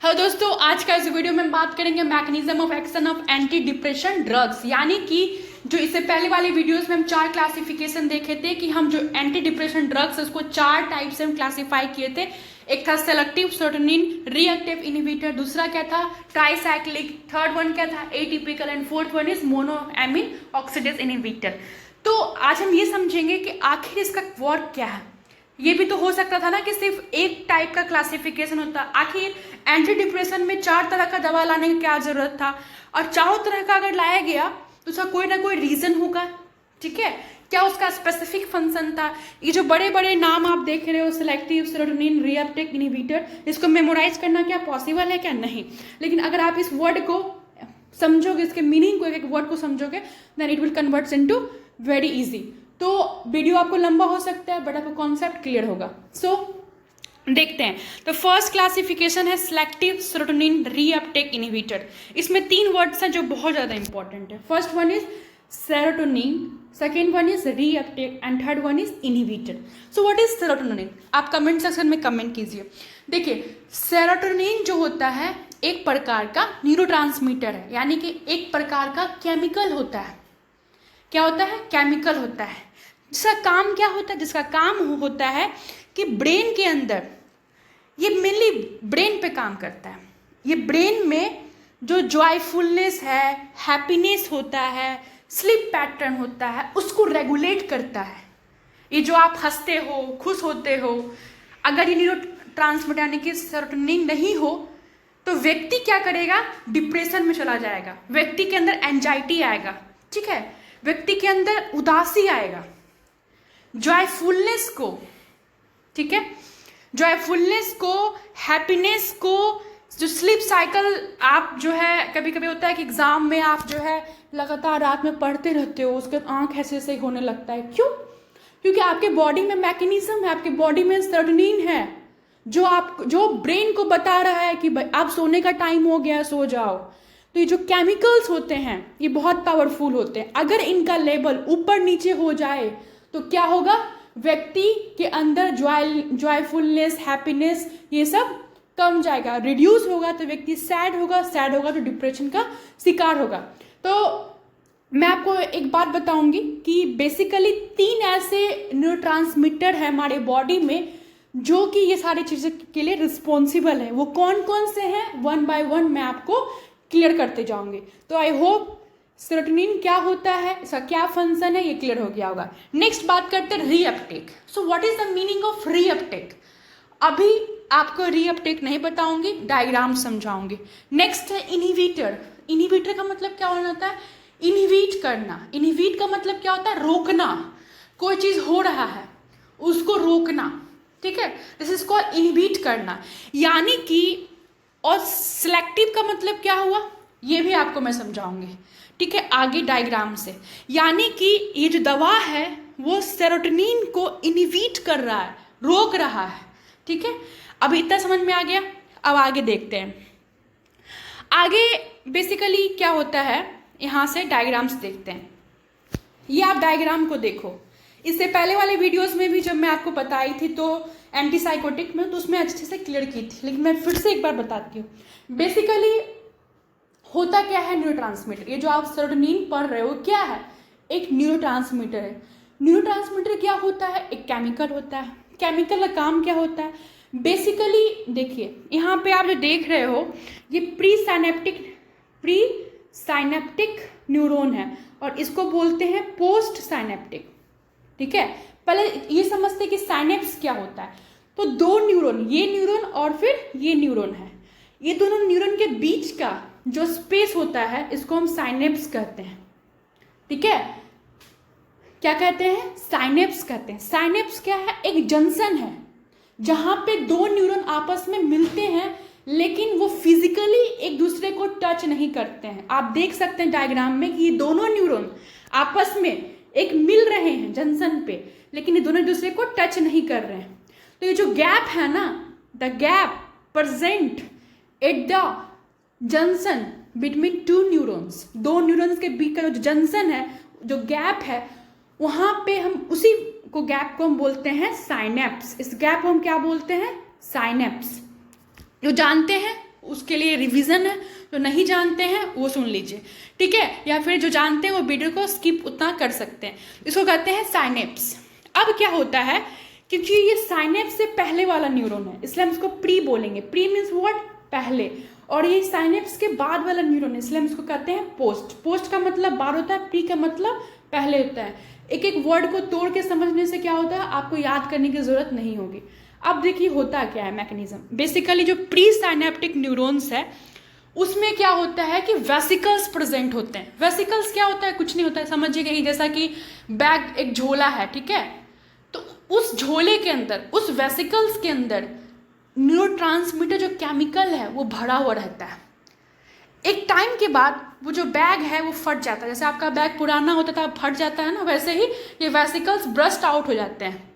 Hello दोस्तों, आज का इस वीडियो में हम बात करेंगे mechanism of action of anti depression drugs. यानी कि जो इससे पहले वाले वीडियोस में हम 4 क्लासिफिकेशन देखे थे कि हम जो एंटी डिप्रेशन ड्रग्स उसको 4 टाइप से हम क्लासीफाई किए थे। एक था सेलेक्टिव सेरोटोनिन रिएक्टिव इनहिबिटर, दूसरा क्या था ट्राइसाइक्लिक, थर्ड वन क्या था atypical and fourth one is monoamine oxidase inhibitor. तो आज हम ये समझेंगे कि आखिर इसका वर्क क्या है। ये भी तो हो सकता था ना कि सिर्फ एक टाइप का क्लासिफिकेशन होता। आखिर एंटी डिप्रेशन में 4 तरह का दवा लाने की क्या जरूरत था, और चारों तरह का अगर लाया गया तो उसका कोई ना कोई रीजन होगा। ठीक है, क्या उसका स्पेसिफिक फंक्शन था। ये जो बड़े बड़े नाम आप देख रहे हो, सेलेक्टिव सेरोटोनिन रिएप्टिक इनहिबिटर, इसको मेमोराइज करना क्या पॉसिबल है क्या? नहीं। लेकिन अगर आप इस वर्ड को समझोगे, इसके मीनिंग को, एक वर्ड को समझोगे, then it will converts into very easy. तो वीडियो आपको लंबा हो सकता है बट आपको कॉन्सेप्ट क्लियर होगा। सो देखते हैं। तो फर्स्ट क्लासिफिकेशन है सिलेक्टिव सेरोटोनिन रीअपटेक इनहिबिटर। इसमें 3 वर्ड्स हैं जो बहुत ज़्यादा इंपॉर्टेंट है। First one is serotonin, second one is reuptake and third one is inhibitor. So what is serotonin? आप कमेंट सेक्शन में कमेंट कीजिए। देखिए, सेरोटोनिन जो होता है एक प्रकार का न्यूरोट्रांसमीटर है, यानी कि एक प्रकार का केमिकल होता है। क्या होता है? केमिकल होता है। जिसका काम क्या होता है? जिसका काम होता है कि ब्रेन के अंदर, ये मेनली ब्रेन पे काम करता है। ये ब्रेन में जो जॉयफुलनेस है, हैप्पीनेस होता है, स्लीप पैटर्न होता है, उसको रेगुलेट करता है। ये जो आप हंसते हो, खुश होते हो, अगर ये न्यूरोट्रांसमीटर यानी कि सेरोटोनिन नहीं हो तो व्यक्ति क्या करेगा? डिप्रेशन में चला जाएगा, व्यक्ति के अंदर एंजाइटी आएगा। ठीक है, व्यक्ति के अंदर उदासी आएगा। जॉयफुलनेस को, ठीक है, जॉयफुलनेस को, हैप्पीनेस को, जो स्लीप साइकिल आप जो है, कभी कभी होता है कि एग्जाम में आप जो है लगातार रात में पढ़ते रहते हो, उसके आंख ऐसे ऐसे होने लगता है। क्यों? क्योंकि आपके बॉडी में मैकेनिज्म है, आपके बॉडी में सेरोटोनिन है जो ब्रेन को बता रहा है कि भाई आप सोने का टाइम हो गया, सो जाओ। तो ये जो केमिकल्स होते हैं ये बहुत पावरफुल होते हैं। अगर इनका लेवल ऊपर नीचे हो जाए तो क्या होगा? व्यक्ति के अंदर जॉयफुलनेस, हैप्पीनेस, ये सब कम जाएगा, रिड्यूस होगा, तो व्यक्ति सैड होगा, सैड होगा तो डिप्रेशन का शिकार होगा। तो मैं आपको एक बात बताऊंगी कि बेसिकली 3 ऐसे न्यूरोट्रांसमीटर है हमारे बॉडी में जो कि ये सारी चीज़ों के लिए रिस्पॉन्सिबल है। वो कौन कौन से हैं, वन बाय वन मैं आपको क्लियर करते जाऊंगे। तो आई होप सेरोटोनिन क्या होता है, इसका क्या फंक्शन है, ये क्लियर हो गया होगा। नेक्स्ट बात करते हैं reuptake. So what is the meaning of reuptake? अभी आपको रीअपटेक नहीं बताऊंगी, डायग्राम समझाऊंगी। नेक्स्ट है इनहिबिटर। इनहिबिटर का मतलब क्या होता है? इनहिबिट करना। इनहिबिट का मतलब क्या होता है? रोकना। कोई चीज हो रहा है उसको रोकना। ठीक है, दिस इज कॉल्ड इनहिबिट करना। यानी कि, और सिलेक्टिव का मतलब क्या हुआ ये भी आपको मैं समझाऊंगी। ठीक है, आगे डायग्राम से। यानी कि ये जो दवा है वो सेरोटोनिन को इनहिबिट कर रहा है, रोक रहा है। ठीक है, अब इतना समझ में आ गया। अब आगे देखते हैं। आगे बेसिकली क्या होता है, यहाँ से डायग्राम्स देखते हैं। ये आप डायग्राम को देखो। इससे पहले वाले वीडियोस में भी जब मैं आपको बताई थी तो एंटीसाइकोटिक में, तो उसमें अच्छे से क्लियर की थी, लेकिन मैं फिर से एक बार बताती हूँ। बेसिकली होता क्या है न्यूरोट्रांसमीटर? ये जो आप सेरोटोनिन पढ़ रहे हो क्या है? एक न्यूरोट्रांसमीटर है। न्यूरोट्रांसमीटर क्या होता है? एक केमिकल होता है। केमिकल का काम क्या होता है? बेसिकली देखिए, यहाँ पे आप जो देख रहे हो ये प्री साइनेप्टिक न्यूरॉन है और इसको बोलते हैं पोस्ट साइनेप्टिक। ठीक है, पहले ये समझते कि साइनेप्स क्या होता है। तो 2 न्यूरॉन, ये न्यूरॉन और फिर ये न्यूरॉन है, ये दोनों न्यूरॉन के बीच का जो स्पेस होता है इसको हम साइनेप्स कहते हैं। ठीक है, क्या कहते हैं? साइनेप्स कहते हैं। साइनेप्स क्या है? एक जंक्शन है जहां पे 2 न्यूरॉन आपस में मिलते हैं, लेकिन वो फिजिकली एक दूसरे को टच नहीं करते हैं। आप देख सकते हैं डायग्राम में कि ये दोनों न्यूरॉन आपस में एक मिल रहे हैं जंक्शन पे, लेकिन ये दोनों एक दूसरे को टच नहीं कर रहे हैं। तो ये जो गैप है ना, the gap present at the junction between 2 neurons, 2 neurons के बीच का जो जंक्शन है, जो गैप है, वहां पे हम उसी को गैप को हम बोलते हैं साइनेप्स। इस गैप को हम क्या बोलते हैं? साइनेप्स। जो जानते हैं उसके लिए रिवीजन है, जो नहीं जानते हैं वो सुन लीजिए, ठीक है, या फिर जो जानते हैं वो वीडियो को स्किप उतना कर सकते हैं। इसको कहते हैं साइनेप्स। अब क्या होता है, क्योंकि ये साइनेप्स से पहले वाला न्यूरॉन है इसलिए हम इसको प्री बोलेंगे। प्री मीन्स व्हाट, पहले, और ये साइनेप्स के बाद वाला न्यूरॉन है इसलिए हम इसको कहते हैं पोस्ट। पोस्ट का मतलब बाद होता है, प्री का मतलब पहले होता है। एक एक वर्ड को तोड़ के समझने से क्या होता है, आपको याद करने की जरूरत नहीं होगी। अब देखिए होता क्या है मैकेनिज्म। बेसिकली जो प्री साइनेप्टिक न्यूरॉन्स है उसमें क्या होता है कि वेसिकल्स प्रेजेंट होते हैं। वेसिकल्स क्या होता है, कुछ नहीं होता है, समझिएगा कि जैसा कि बैग एक झोला है, ठीक है, तो उस झोले के अंदर, उस वेसिकल्स के अंदर न्यूरोट्रांसमीटर जो केमिकल है वो भरा हुआ रहता है। एक टाइम के बाद वो जो बैग है वो फट जाता है। जैसे आपका बैग पुराना होता था फट जाता है ना, वैसे ही ये वेसिकल्स ब्रस्ट आउट हो जाते हैं,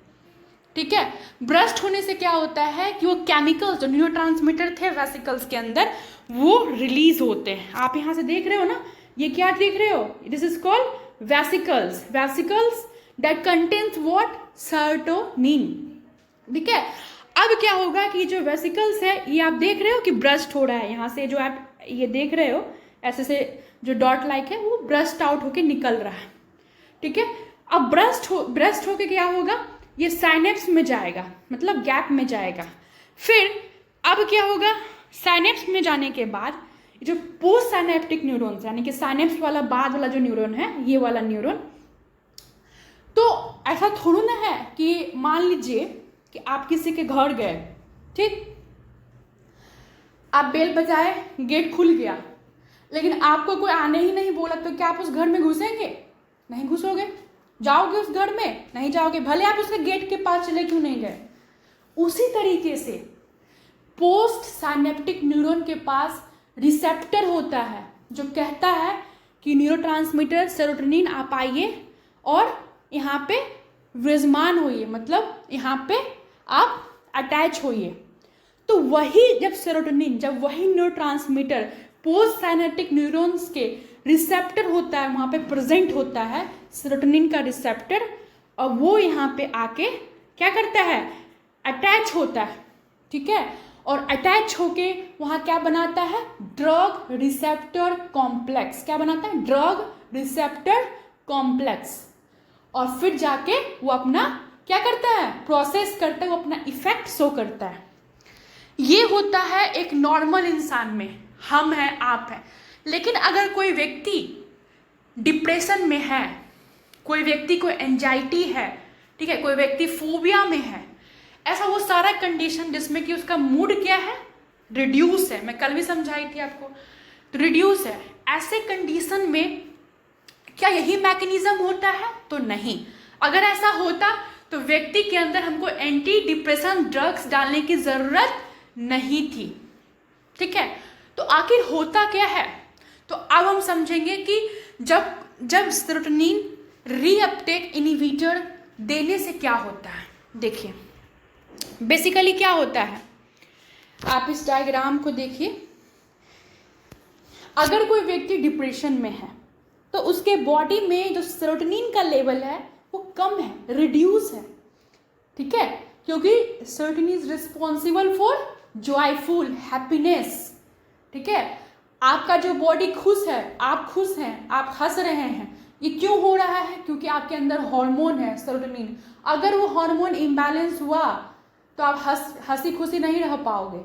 ठीक है। ब्रस्ट होने से क्या होता है कि वो केमिकल्स जो न्यूरोट्रांसमीटर थे वेसिकल्स के अंदर वो रिलीज होते हैं। आप यहाँ से देख रहे हो ना, ये क्या देख रहे हो, this is called vesicles. Vesicles that contains what, serotonin, ठीक है। अब क्या होगा कि जो वेसिकल्स है ये आप देख रहे हो कि ब्रस्ट हो रहा है, यहाँ से जो आप ये देख रहे हो ऐसे से जो डॉट लाइक है वो ब्रस्ट आउट होके निकल रहा है, ठीक है। अब ब्रस्ट होके क्या होगा, ये साइनेप्स में जाएगा, मतलब गैप में जाएगा। फिर अब क्या होगा, साइनेप्स में जाने के बाद जो पोस्ट साइनेप्टिक न्यूरॉन्स यानी कि साइनेप्स वाला बाद वाला जो न्यूरॉन है, ये वाला न्यूरॉन, तो ऐसा थोड़ा ना है कि मान लीजिए कि आप किसी के घर गए, ठीक, आप बेल बजाए, गेट खुल गया, लेकिन आपको कोई आने ही नहीं बोला, तो क्या आप उस घर में घुसेंगे? नहीं घुसोगे। जाओगे उस घर में? नहीं जाओगे, भले आप उसके गेट के पास चले क्यों नहीं गए। उसी तरीके से पोस्ट साइनेप्टिक न्यूरॉन के पास रिसेप्टर होता है जो कहता है कि न्यूरोट्रांसमीटर सेरोटोनिन आप आइए और यहाँ पे विराजमान होइए, मतलब यहाँ पे आप अटैच होइए। तो वही जब सेरोटोनिन, जब वही न्यूरोट्रांसमीटर पोस्ट साइनेप्टिक न्यूरॉन्स के रिसेप्टर होता है, वहाँ पे प्रेजेंट होता है सेरोटोनिन का रिसेप्टर, और वो यहाँ पे आके क्या करता है, अटैच होता है, ठीक है। और अटैच होके वहाँ क्या बनाता है, ड्रग रिसेप्टर कॉम्प्लेक्स। क्या बनाता है, ड्रग रिसेप्टर कॉम्प्लेक्स। और फिर जाके वो अपना क्या करता है, प्रोसेस करता है, वो अपना इफेक्ट शो करता है। ये होता है एक नॉर्मल इंसान में, हम हैं, आप हैं। लेकिन अगर कोई व्यक्ति डिप्रेशन में है, कोई व्यक्ति को एंजाइटी है, ठीक है, कोई व्यक्ति फोबिया में है, ऐसा वो सारा कंडीशन जिसमें कि उसका मूड क्या है, रिड्यूस है, मैं कल भी समझाई थी आपको, तो रिड्यूस है, ऐसे कंडीशन में क्या यही मैकेनिज्म होता है? तो नहीं। अगर ऐसा होता तो व्यक्ति के अंदर हमको एंटी डिप्रेशन ड्रग्स डालने की जरूरत नहीं थी, ठीक है। तो आखिर होता क्या है, तो अब हम समझेंगे कि जब सेरोटोनिन रीअपटेक इनहिबिटर देने से क्या होता है। देखिए बेसिकली क्या होता है, आप इस डायग्राम को देखिए। अगर कोई व्यक्ति डिप्रेशन में है तो उसके बॉडी में जो सेरोटोनिन का लेवल है वो कम है, रिड्यूस है, ठीक है, क्योंकि serotonin is responsible for joyful happiness, ठीक है। आपका जो बॉडी खुश है, आप खुश हैं, आप हंस रहे हैं, ये क्यों हो रहा है? क्योंकि आपके अंदर हार्मोन है सेरोटोनिन। अगर वो हार्मोन इम्बैलेंस हुआ तो आप हंसी खुशी नहीं रह पाओगे,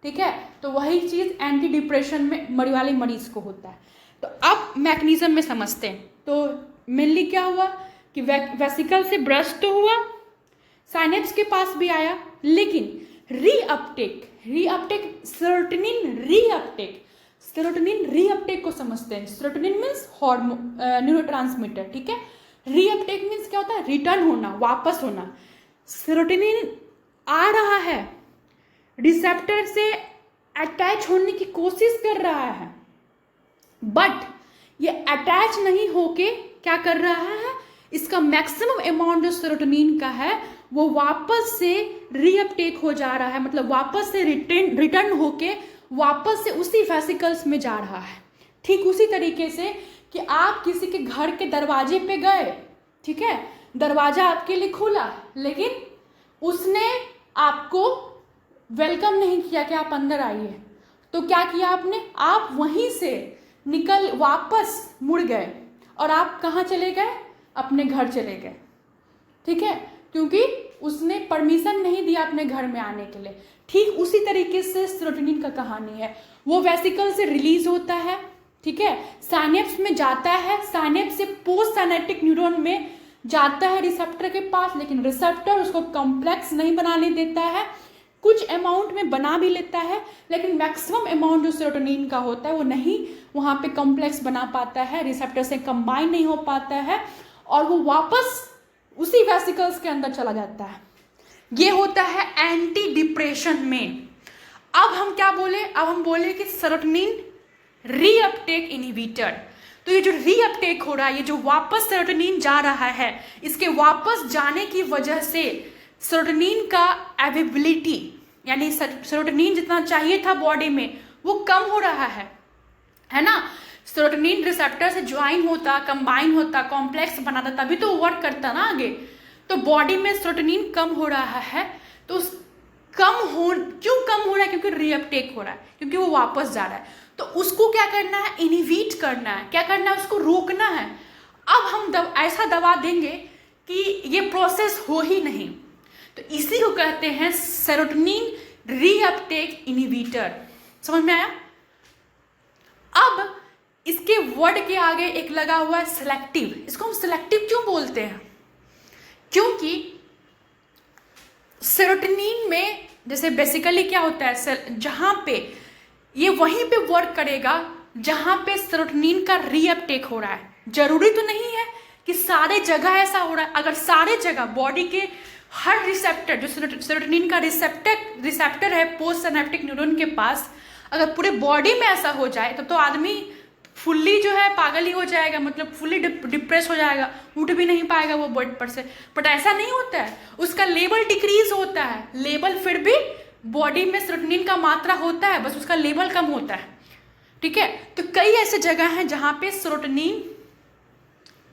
ठीक है। तो वही चीज़ एंटी डिप्रेशन में वाले मरीज को होता है। तो अब मैकेनिज्म में समझते हैं। तो मेनली क्या हुआ कि वेसिकल से ब्रस्ट तो हुआ, साइनेप्स के पास भी आया, लेकिन रीअपटेक सेरोटोनिन रीअपटेक को समझते हैं। सेरोटोनिन मीन्स हार्मोन, न्यूरोट्रांसमीटर, ठीक है। रीअपटेक मीन्स क्या होता है, रिटर्न होना, वापस होना। सेरोटोनिन आ रहा है, रिसेप्टर से अटैच होने की कोशिश कर रहा है, बट ये अटैच नहीं होके क्या कर रहा है, इसका मैक्सिमम अमाउंट जो सेरोटोनिन का है वो वापस से रीअपटेक हो जा रहा है, मतलब वापस से रिटर्न होके वापस से उसी वेसिकल्स में जा रहा है। ठीक उसी तरीके से कि आप किसी के घर के दरवाजे पे गए, ठीक है, दरवाजा आपके लिए खुला, लेकिन उसने आपको वेलकम नहीं किया कि आप अंदर आइए, तो क्या किया आपने, आप वहीं से निकल वापस मुड़ गए और आप कहाँ चले गए, अपने घर चले गए, ठीक है, क्योंकि उसने परमिशन नहीं दिया अपने घर में आने के लिए। ठीक उसी तरीके से सेरोटोनिन का कहानी है, वो वेसिकल से रिलीज होता है, ठीक है, साइनेप्स में जाता है, साइनेप्स से पोस्ट साइनेप्टिक न्यूरॉन में जाता है रिसेप्टर के पास, लेकिन रिसेप्टर उसको कॉम्प्लेक्स नहीं बनाने देता है, कुछ अमाउंट में बना भी लेता है, लेकिन मैक्सिमम अमाउंट जो सेरोटोनिन का होता है वो नहीं वहाँ पे कॉम्प्लेक्स बना पाता है, रिसेप्टर से कंबाइन नहीं हो पाता है और वो वापस उसी वेसिकल्स के अंदर चला जाता है। ये होता है एंटी डिप्रेशन में। अब हम क्या बोले, अब हम बोले कि सेरोटोनिन रीअपटेक इनहिबिटर। तो ये जो रीअपटेक हो रहा है, ये जो वापस सेरोटोनिन जा रहा है, इसके वापस जाने की वजह से सेरोटोनिन का अवेलेबिलिटी, यानी सेरोटोनिन जितना चाहिए था बॉडी में वो कम हो रहा है ना। सेरोटोनिन रिसेप्टर से ज्वाइन होता, कंबाइन होता, कॉम्प्लेक्स बनाता, तभी तो वर्क करता ना आगे। तो बॉडी में सेरोटोनिन कम हो रहा है, तो क्यों कम हो रहा है, क्योंकि रीअपटेक हो रहा है, क्योंकि वो वापस जा रहा है। तो उसको क्या करना है, इनहिबिट करना है, क्या करना है, उसको रोकना है। अब हम ऐसा दवा देंगे कि ये प्रोसेस हो ही नहीं, तो इसी को कहते हैं सेरोटोनिन रीअपटेक इनहिबिटर। समझ में आया। अब इसके वर्ड के आगे एक लगा हुआ है सेलेक्टिव। इसको हम सेलेक्टिव क्यों बोलते हैं, क्योंकि सेरोटोनिन में जैसे बेसिकली क्या होता है, जहां पे ये वहीं पे वर्क करेगा जहां पे सेरोटोनिन का रीअपटेक हो रहा है। जरूरी तो नहीं है कि सारे जगह ऐसा हो रहा है। अगर सारे जगह बॉडी के हर रिसेप्टर, जो सेरोटोनिन का रिसेप्टर है पोस्ट सिनेप्टिक न्यूरॉन के पास, अगर पूरे बॉडी में ऐसा हो जाए तब तो आदमी फुल्ली जो है पागल ही हो जाएगा, मतलब फुल्ली डिप्रेस हो जाएगा, उठ भी नहीं पाएगा वो बेड पर से। बट ऐसा नहीं होता है, उसका लेवल डिक्रीज होता है, लेवल फिर भी बॉडी में सेरोटोनिन का मात्रा होता है, बस उसका लेवल कम होता है, ठीक है। तो कई ऐसे जगह हैं जहां पे सेरोटोनिन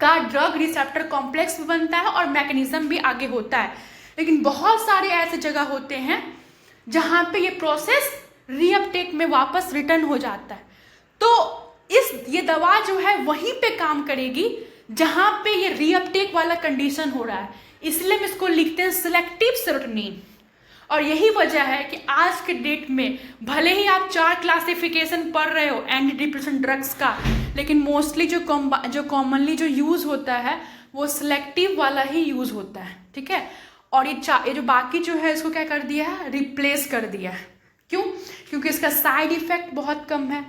का ड्रग रिसेप्टर कॉम्प्लेक्स भी बनता है और मैकेनिज्म भी आगे होता है, लेकिन बहुत सारे ऐसे जगह होते हैं जहां पे ये प्रोसेस रीअपटेक में वापस रिटर्न हो जाता है। तो ये दवा जो है वहीं पे काम करेगी जहां पे ये रीअपटेक वाला कंडीशन हो रहा है, इसलिए हम इसको लिखते हैं सिलेक्टिव सेरोटोनिन। और यही वजह है कि आज के डेट में भले ही आप 4 क्लासिफिकेशन पढ़ रहे हो एंटी डिप्रेशन ड्रग्स का, लेकिन मोस्टली जो कॉमनली जो यूज होता है वो सिलेक्टिव वाला ही यूज होता है, ठीक है। और ये जो बाकी जो है इसको क्या कर दिया है, रिप्लेस कर दिया है। क्यों, क्योंकि इसका साइड इफेक्ट बहुत कम है,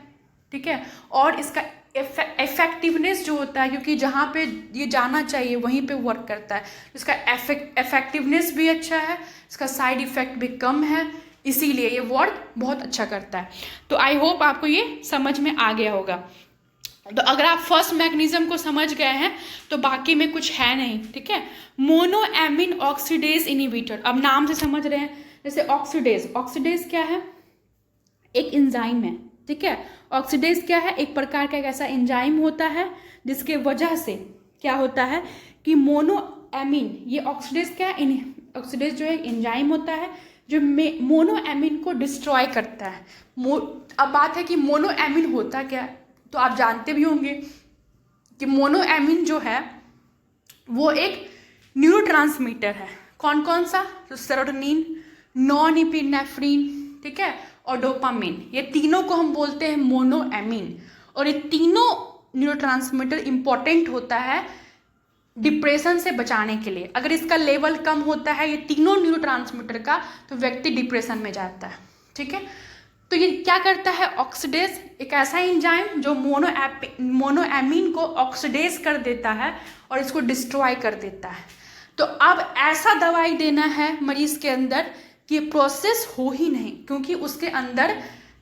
ठीक है, और इसका इफेक्टिवनेस जो होता है, क्योंकि जहाँ पे ये जाना चाहिए वहीं पे वर्क करता है, इसका इफेक्टिवनेस भी अच्छा है, इसका साइड इफेक्ट भी कम है, इसीलिए ये वर्क बहुत अच्छा करता है। तो आई होप आपको ये समझ में आ गया होगा। तो अगर आप फर्स्ट मैकेनिज्म को समझ गए हैं तो बाकी में कुछ है नहीं, ठीक है। मोनोएमिन ऑक्सीडेज इनहिबिटर, अब नाम से समझ रहे हैं, जैसे ऑक्सीडेज क्या है, एक एंजाइम है, ठीक है। ऑक्सीडेज क्या है, एक प्रकार का एक ऐसा एंजाइम होता है जिसके वजह से क्या होता है कि मोनोएमिन, ये ऑक्सीडेज क्या है, ऑक्सीडेज जो है एंजाइम होता है जो मोनोएमिन को डिस्ट्रॉय करता है। अब बात है कि मोनोएमिन होता क्या है, तो आप जानते भी होंगे कि मोनोएमिन जो है वो एक न्यूरोट्रांसमीटर है। कौन कौन सा, तो सेरोटोनिन, नॉन एपिनेफ्रिन, ठीक है, और डोपामिन, ये तीनों को हम बोलते हैं मोनोएमिन। और ये तीनों न्यूरोट्रांसमीटर इंपॉर्टेंट होता है डिप्रेशन से बचाने के लिए। अगर इसका लेवल कम होता है ये तीनों न्यूरोट्रांसमीटर का, तो व्यक्ति डिप्रेशन में जाता है, ठीक है। तो ये क्या करता है, ऑक्सीडेज, एक ऐसा एंजाइम जो मोनोएमिन को ऑक्सीडेज कर देता है और इसको डिस्ट्रॉय कर देता है। तो अब ऐसा दवाई देना है मरीज के अंदर कि प्रोसेस हो ही नहीं, क्योंकि उसके अंदर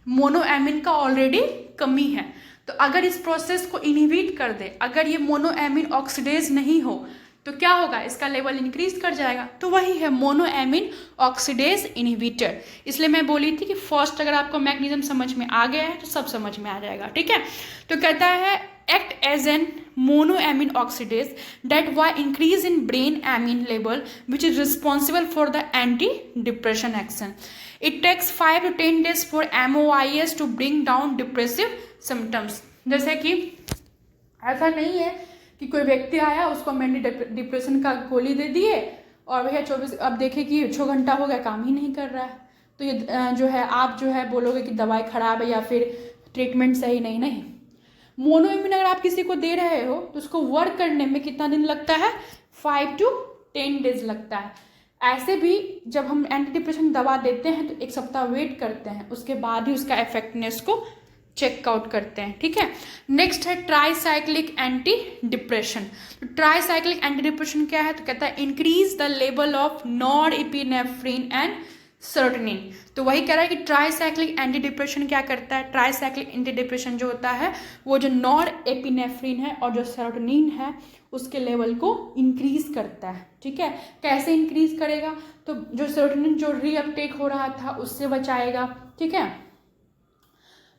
मोनोएमिन का ऑलरेडी कमी है। तो अगर इस प्रोसेस को इनहिबिट कर दे, अगर ये मोनोएमिन ऑक्सीडेज नहीं हो तो क्या होगा, इसका लेवल इंक्रीज कर जाएगा। तो वही है मोनोएमिन ऑक्सीडेज इनहिबिटर। इसलिए मैं बोली थी कि फर्स्ट अगर आपको मैकेनिज्म समझ में आ गया है तो सब समझ में आ जाएगा, ठीक है। तो कहता है act as an monoamine oxidase that will increase in brain amine level which is responsible for the anti depression action। It takes 5 to 10 days for MOIS to bring down depressive symptoms. जैसे कि ऐसा नहीं है कि कोई व्यक्ति आया, उसको मैंने डिप्रेशन का गोली दे दिए और भैया 24, अब देखे कि 6 घंटा हो गया, काम ही नहीं कर रहा है, तो ये जो है आप जो है बोलोगे कि दवाई खराब है या फिर ट्रीटमेंट सही नहीं। मोनोइम्यून अगर आप किसी को दे रहे हो तो उसको वर्क करने में कितना दिन लगता है? 5 to 10 days लगता है। ऐसे भी जब हम एंटी डिप्रेशन दवा देते हैं तो 1 सप्ताह वेट करते हैं, उसके बाद ही उसका इफेक्टिवनेस को चेकआउट करते हैं, ठीक है। नेक्स्ट है ट्राईसाइक्लिक एंटी डिप्रेशन। तो ट्राईसाइक्लिक एंटी डिप्रेशन क्या है? तो कहता है increase the level of norepinephrine and serotonin. तो वही कह रहा है कि ट्राईसाइक्लिक एंटी डिप्रेशन क्या करता है? ट्राईसाइक्लिक एंटी डिप्रेशन जो होता है वो जो नॉरएपिनेफ्रिन है और जो सेरोटोनिन है उसके लेवल को इंक्रीज करता है, ठीक है। कैसे इंक्रीज करेगा? तो जो सेरोटोनिन जो रीअपटेक हो रहा था उससे बचाएगा, ठीक है।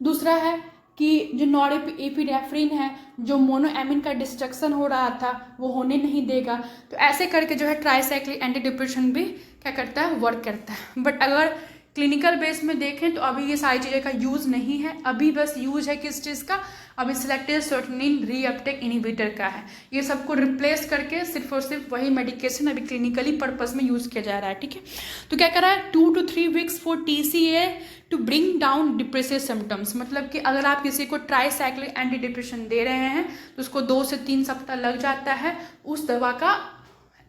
दूसरा है कि जो नॉरएपिनेफ्रिन है, जो मोनोएमिन का डिस्ट्रक्शन हो रहा था वो होने नहीं देगा। तो ऐसे करके जो है ट्राईसाइक्लिक एंटी डिप्रेशन भी क्या करता है? वर्क करता है। बट अगर क्लिनिकल बेस में देखें तो अभी ये सारी चीज़ें का यूज़ नहीं है, अभी बस यूज है किस चीज़ का? अभी सिलेक्टिव सेरोटोनिन रीअपटेक इनहिबिटर का है। ये सबको रिप्लेस करके सिर्फ और सिर्फ वही मेडिकेशन अभी क्लिनिकली पर्पस में यूज़ किया जा रहा है, ठीक है। तो क्या कर रहा है? 2 to 3 weeks for TCA to bring down depressive symptoms. मतलब कि अगर आप किसी को ट्राईसाइक्लिक एंटी डिप्रेशन दे रहे हैं तो उसको 2 से 3 सप्ताह लग जाता है उस दवा का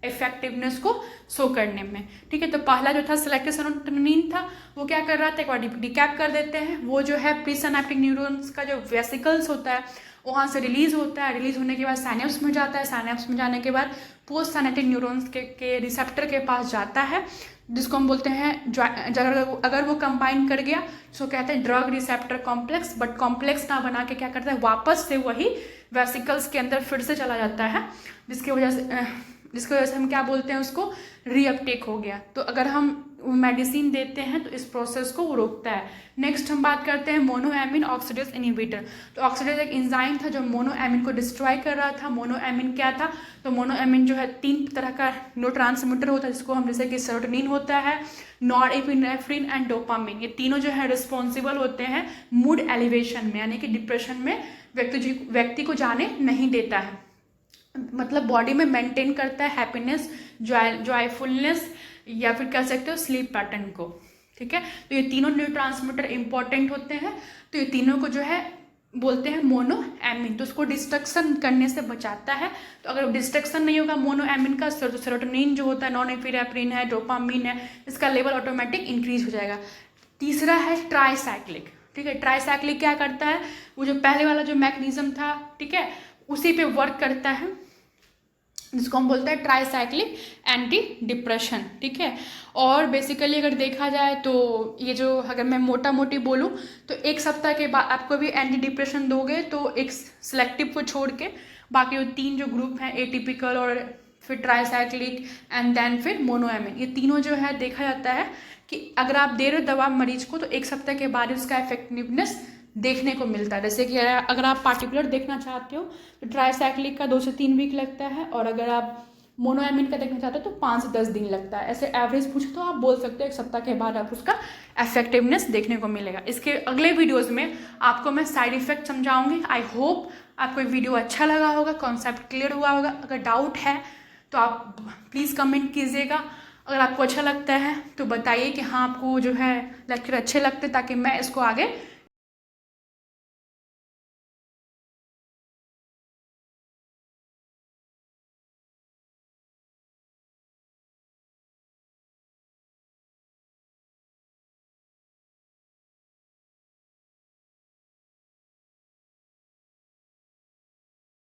इफेक्टिवनेस को शो करने में, ठीक है। तो पहला जो था सिलेक्टिव सेरोटोनिन था, वो क्या कर रहा था? एक बार डिकैप कर देते हैं। वो जो है प्रीसिनेप्टिक न्यूरॉन्स का जो वेसिकल्स होता है वहाँ से रिलीज होता है, रिलीज होने के बाद साइनेप्स में जाता है, साइनेप्स में जाने के बाद पोस्ट साइनेप्टिक न्यूरॉन्स के रिसेप्टर के पास जाता है, जिसको हम बोलते हैं अगर वो कंबाइन कर गया तो कहते हैं drug receptor complex. But complex ना बना के क्या करता है? वापस से वही वेसिकल्स के अंदर फिर से चला जाता है, जिसकी वजह से हम क्या बोलते हैं? उसको रीअपटेक हो गया। तो अगर हम मेडिसिन देते हैं तो इस प्रोसेस को वो रोकता है। नेक्स्ट हम बात करते हैं मोनोएमिन ऑक्सीडेज इनहिबिटर। तो ऑक्सीडेज एक एंजाइम था जो मोनोएमिन को डिस्ट्रॉय कर रहा था। मोनोएमिन क्या था? तो मोनोएमिन जो है 3 तरह का न्यूरोट्रांसमीटर होता है, जिसको हम जैसे कि सेरोटोनिन होता है, नॉरएपिनेफ्रिन एंड डोपामिन। ये तीनों जो है रिस्पॉन्सिबल होते हैं मूड एलिवेशन में, यानी कि डिप्रेशन में व्यक्ति को जाने नहीं देता है, मतलब बॉडी में मेंटेन करता है हैप्पीनेस, जॉयफुलनेस या फिर कह सकते हो स्लीप पैटर्न को, ठीक है। तो ये तीनों न्यूरोट्रांसमीटर इंपॉर्टेंट होते हैं। तो ये तीनों को जो है बोलते हैं मोनोएमिन। तो उसको डिस्ट्रक्शन करने से बचाता है। तो अगर डिस्ट्रक्शन नहीं होगा मोनोएमिन का, सेरोटोनिन जो होता है, नॉरएपिनेफ्रिन है, डोपामिन है, इसका लेवल ऑटोमेटिक इंक्रीज हो जाएगा। तीसरा है ट्राईसाइक्लिक, ठीक है। ट्राईसाइक्लिक क्या करता है? वो जो पहले वाला जो मैकेनिज्म था, ठीक है, उसी पे वर्क करता है, जिसको हम बोलते हैं ट्राईसाइक्लिक एंटी डिप्रेशन, ठीक है। और बेसिकली अगर देखा जाए तो ये जो अगर मैं मोटा मोटी बोलूँ तो 1 सप्ताह के बाद आपको भी एंटी डिप्रेशन दोगे तो एक सिलेक्टिव को छोड़ के बाकी 3 जो ग्रुप हैं, एटिपिकल और फिर ट्राईसाइक्लिक एंड देन फिर मोनोएमिन, ये तीनों जो है देखा जाता है कि अगर आप दे रहे हो दवा मरीज को तो 1 सप्ताह के बाद उसका इफेक्टिवनेस देखने को मिलता है। जैसे कि अगर आप पार्टिकुलर देखना चाहते हो तो ट्राईसाइक्लिक का 2 से 3 वीक लगता है, और अगर आप मोनोएमिन का देखना चाहते हो तो 5 से 10 दिन लगता है। ऐसे एवरेज पूछो तो आप बोल सकते हो 1 सप्ताह के बाद आप उसका इफेक्टिवनेस देखने को मिलेगा। इसके अगले वीडियोज़ में आपको मैं साइड इफेक्ट समझाऊंगी। आई होप आपको वीडियो अच्छा लगा होगा, कॉन्सेप्ट क्लियर हुआ होगा। अगर डाउट है तो आप प्लीज़ कमेंट कीजिएगा। अगर आपको अच्छा लगता है तो बताइए कि हाँ आपको जो है लेक्चर अच्छे लगते, ताकि मैं इसको आगे